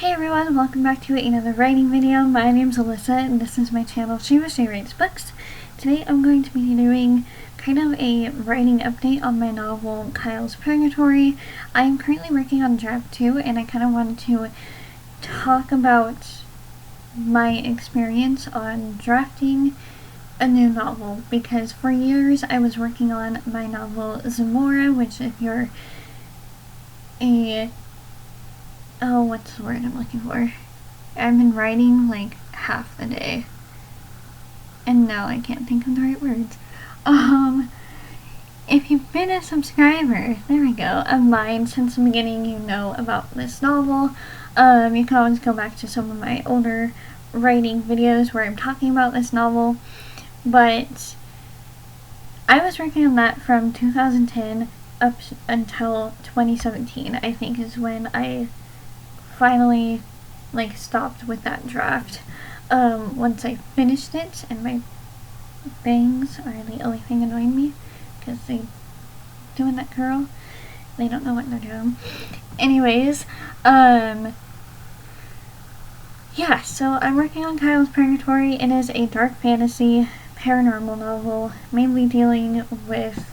Hey everyone, welcome back to another writing video. My name's Alyssa and this is my channel She Writes Books. Today I'm going to be doing kind of a writing update on my novel Kyle's Purgatory. I am currently working on draft 2 and I kind of wanted to talk about my experience on drafting a new novel because for years I was working on my novel Zamora, which if you're what's the word I'm looking for? I've been writing like half the day. And now I can't think of the right words. If you've been a subscriber, there we go, of mine since the beginning, you know about this novel. You can always go back to some of my older writing videos where I'm talking about this novel. But I was working on that from 2010 up until 2017, I think is when I finally stopped with that draft. Once I finished it, and my bangs are the only thing annoying me because they doing that curl. They don't know what they're doing. Anyways, yeah, so I'm working on Kyle's Purgatory. It is a dark fantasy paranormal novel, mainly dealing with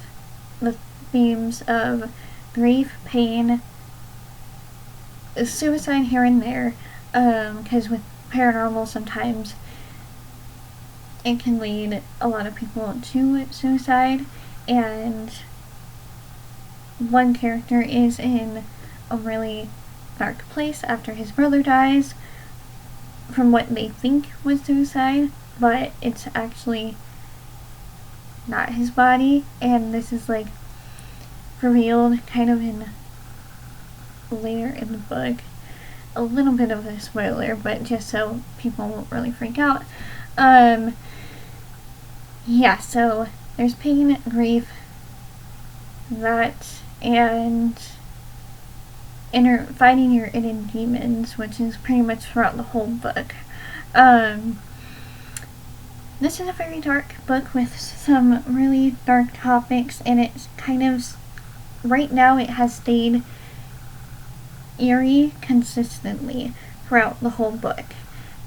the themes of grief, pain, suicide here and there, because with paranormal sometimes it can lead a lot of people to suicide, and one character is in a really dark place after his brother dies from what they think was suicide, but it's actually not his body, and this is revealed kind of in later in the book. A little bit of a spoiler, but just so people won't really freak out. Yeah, so there's pain, grief, that, and fighting your inner demons, which is pretty much throughout the whole book. This is a very dark book with some really dark topics, and it's kind of, right now it has stayed eerie consistently throughout the whole book,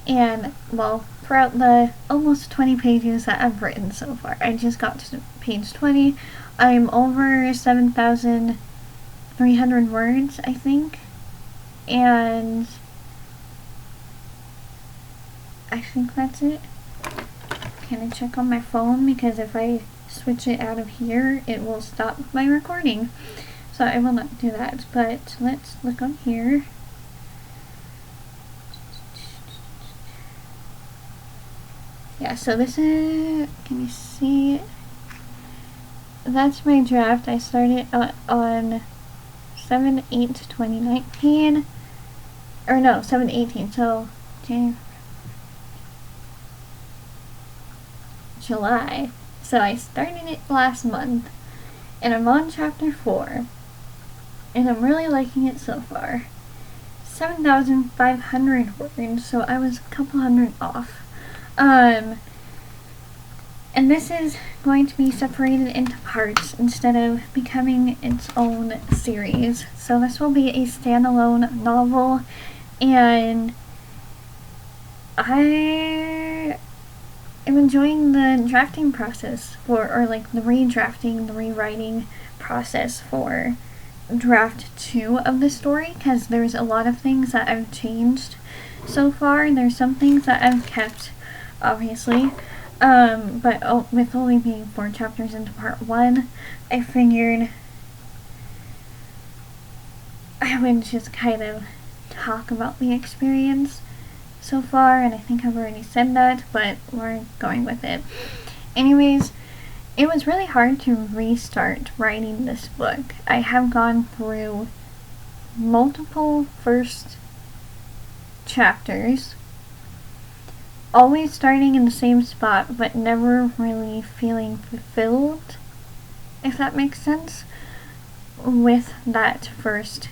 and well, throughout the almost 20 pages that I've written so far. I just got to page 20. I'm over 7,300 words, I think, and I think that's it. Can I check on my phone, because if I switch it out of here it will stop my recording. So I will not do that, but let's look on here. Yeah, so this is, can you see it? That's my draft. I started on 7/8/2019, or no, 7/18, so July. So I started it last month, and I'm on chapter 4. And I'm really liking it so far. 7,500 words, so I was a couple hundred off. And this is going to be separated into parts instead of becoming its own series. So this will be a standalone novel, and I am enjoying the drafting process the redrafting, the rewriting process for draft 2 of the story, because there's a lot of things that I've changed so far, and there's some things that I've kept, obviously, but with only being 4 chapters into part 1, I figured I would just kind of talk about the experience so far, and I think I've already said that, but we're going with it. Anyways, it was really hard to restart writing this book. I have gone through multiple first chapters, always starting in the same spot, but never really feeling fulfilled, if that makes sense, with that first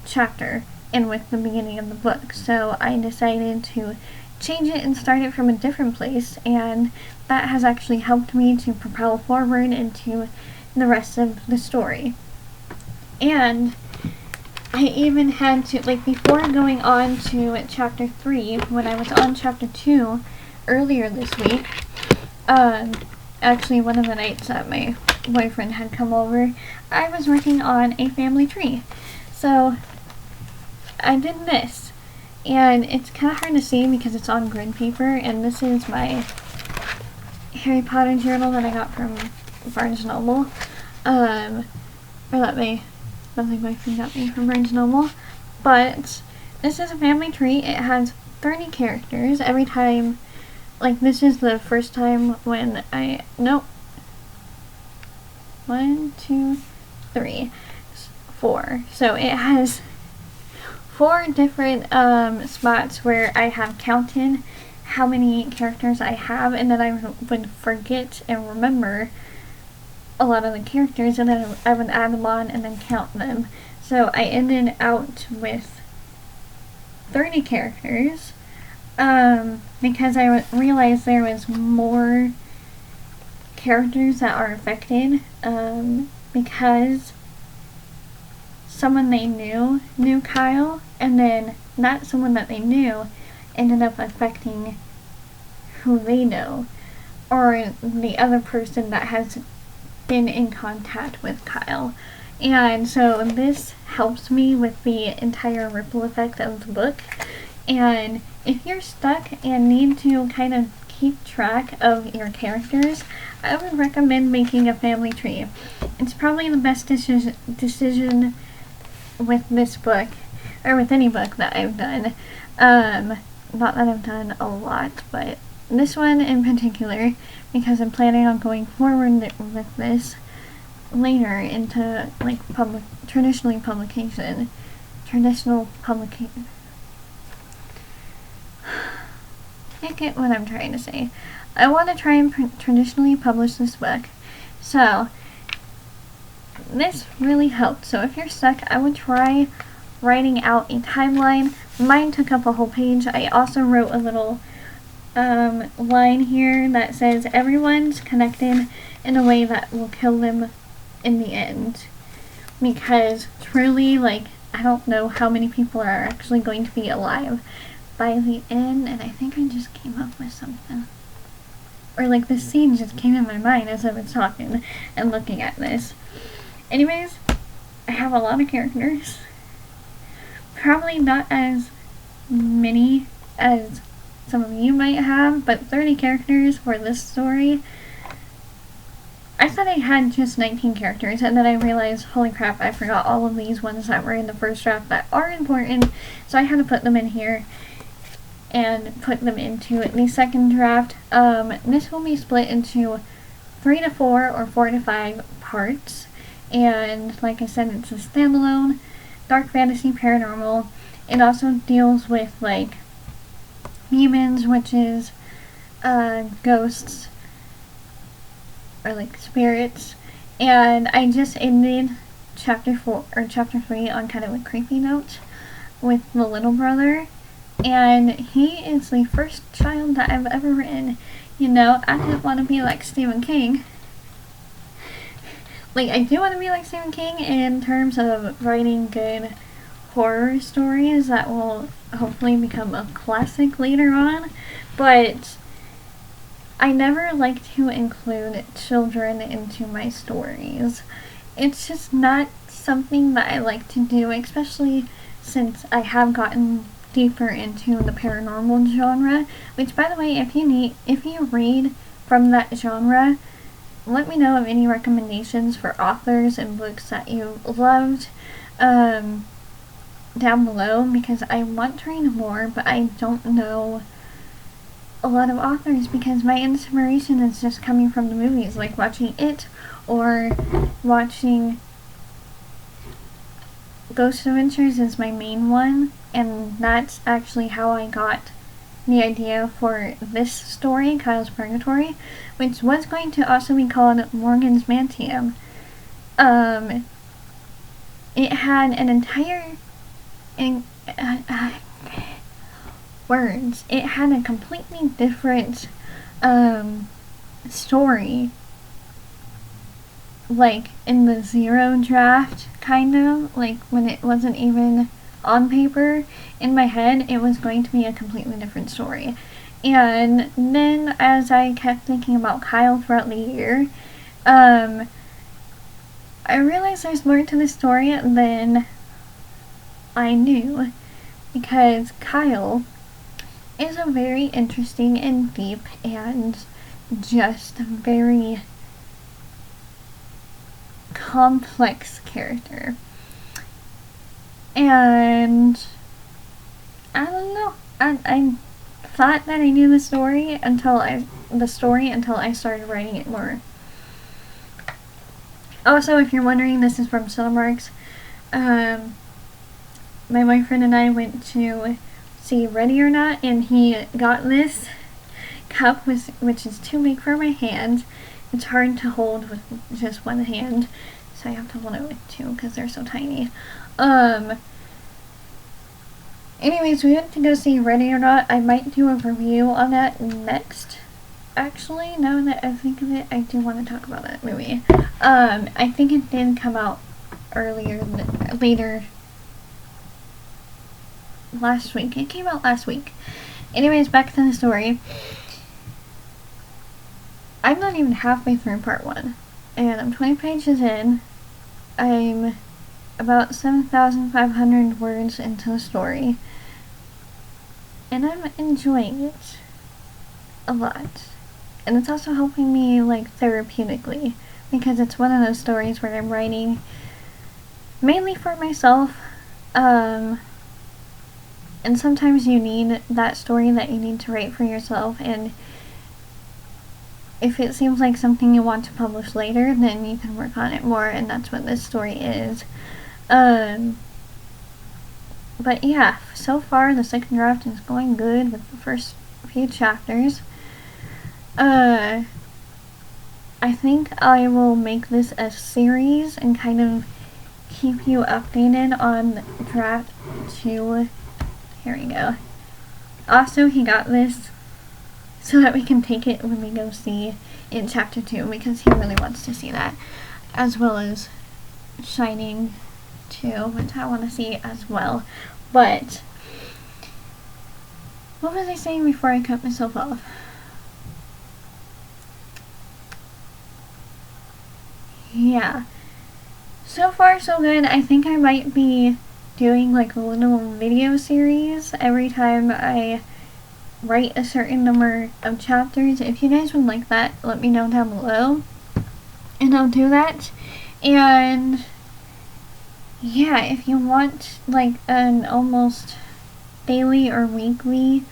chapter and with the beginning of the book. So I decided to change it and start it from a different place, and that has actually helped me to propel forward into the rest of the story. And I even had to, like, before going on to chapter 3, when I was on chapter 2 earlier this week, actually one of the nights that my boyfriend had come over, I was working on a family tree. So I did this, and it's kind of hard to see because it's on grid paper, and this is my Harry Potter journal that I got from Barnes & Noble, or that my boyfriend got me from Barnes & Noble. But this is a family tree. It has 30 characters. Every time, like, this is the first time when nope. 1, 2, 3, 4. So it has 4 different spots where I have counted how many characters I have, and then I would forget and remember a lot of the characters, and then I would add them on and then count them. So I ended out with 30 characters, because I realized there was more characters that are affected, because someone they knew Kyle, and then not someone that they knew ended up affecting who they know, or the other person that has been in contact with Kyle. And so this helps me with the entire ripple effect of the book. And if you're stuck and need to kind of keep track of your characters, I would recommend making a family tree. It's probably the best decision with this book, or with any book that I've done. Not that I've done a lot, but this one in particular, because I'm planning on going forward with this later into, like, traditional publication. I get what I'm trying to say. I want to try and traditionally publish this book. So this really helped. So if you're stuck, I would try writing out a timeline. Mine took up a whole page. I also wrote a little line here that says everyone's connected in a way that will kill them in the end. Because truly, like, I don't know how many people are actually going to be alive by the end, and I think I just came up with something. Or, like, the scene just came in my mind as I was talking and looking at this. Anyways, I have a lot of characters. Probably not as many as some of you might have, but 30 characters for this story. I thought I had just 19 characters, and then I realized, holy crap, I forgot all of these ones that were in the first draft that are important, so I had to put them in here and put them into the second draft. This will be split into 3 to 4 or 4 to 5 parts, and like I said, it's a standalone dark fantasy paranormal. It also deals with, like, demons, witches, ghosts, or, like, spirits. And I just ended chapter 3 on kind of a creepy note with the little brother, and he is the first child that I've ever written. You know, I didn't want to be like Stephen King. Like, I do want to be like Stephen King in terms of writing good horror stories that will hopefully become a classic later on, but I never like to include children into my stories. It's just not something that I like to do, especially since I have gotten deeper into the paranormal genre, which, by the way, if you read from that genre, let me know of any recommendations for authors and books that you loved down below, because I want to read more, but I don't know a lot of authors because my inspiration is just coming from the movies, like watching It or watching Ghost Adventures is my main one, and that's actually how I got the idea for this story, Kyle's Purgatory, which was going to also be called Morgan's Mantium. It had an entire words. It had a completely different story like in the zero draft, kind of, like when it wasn't even on paper. In my head, it was going to be a completely different story. And then as I kept thinking about Kyle throughout the year, I realized there's more to the story than I knew, because Kyle is a very interesting and deep and just very complex character. And I don't know. I thought that I knew the story until I started writing it more. Also, if you're wondering, this is from Cinemarks. My boyfriend and I went to see Ready or Not, and he got this cup, which is too big for my hand. It's hard to hold with just one hand, so I have to hold it with two because they're so tiny. Anyways, we went to go see Ready or Not. I might do a review on that next. Actually, now that I think of it, I do want to talk about that movie. I think it did come out later last week. It came out last week. Anyways, back to the story. I'm not even halfway through part 1, and I'm 20 pages in. I'm about 7,500 words into the story, and I'm enjoying it a lot. And it's also helping me, like, therapeutically, because it's one of those stories where I'm writing mainly for myself, and sometimes you need that story that you need to write for yourself, and if it seems like something you want to publish later, then you can work on it more, and that's what this story is. But yeah, so far the second draft is going good with the first few chapters. I think I will make this a series and kind of keep you updated on draft 2. Here we go. Also, he got this so that we can take it when we go see in chapter 2, because he really wants to see that, as well as Shining 2, which I want to see as well. But what was I saying before I cut myself off? Yeah, so far so good. I think I might be doing like a little video series every time I write a certain number of chapters. If you guys would like that, let me know down below, and I'll do that. And yeah, if you want like an almost daily or weekly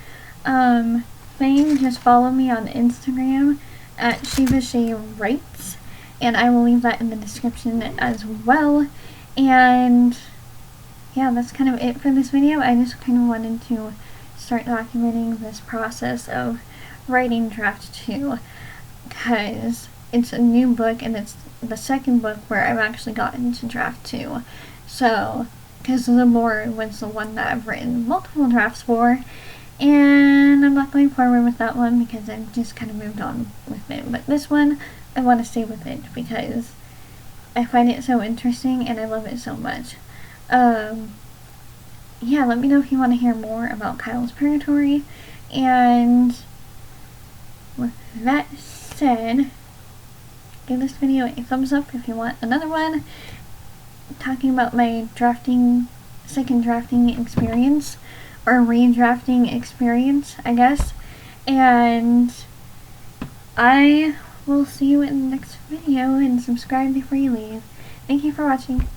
thing, just follow me on Instagram at ShivaShayWrites, and I will leave that in the description as well. And yeah, that's kind of it for this video. I just kind of wanted to start documenting this process of writing draft 2, because it's a new book, and it's the second book where I've actually gotten to draft 2. So, because the board was the one that I've written multiple drafts for, and I'm not going forward with that one because I've just kind of moved on with it. But this one, I want to stay with it because I find it so interesting and I love it so much. Yeah, let me know if you want to hear more about Kyle's Purgatory. And with that said, give this video a thumbs up if you want another one talking about my second drafting experience, or redrafting experience, I guess. And I will see you in the next video, and subscribe before you leave. Thank you for watching.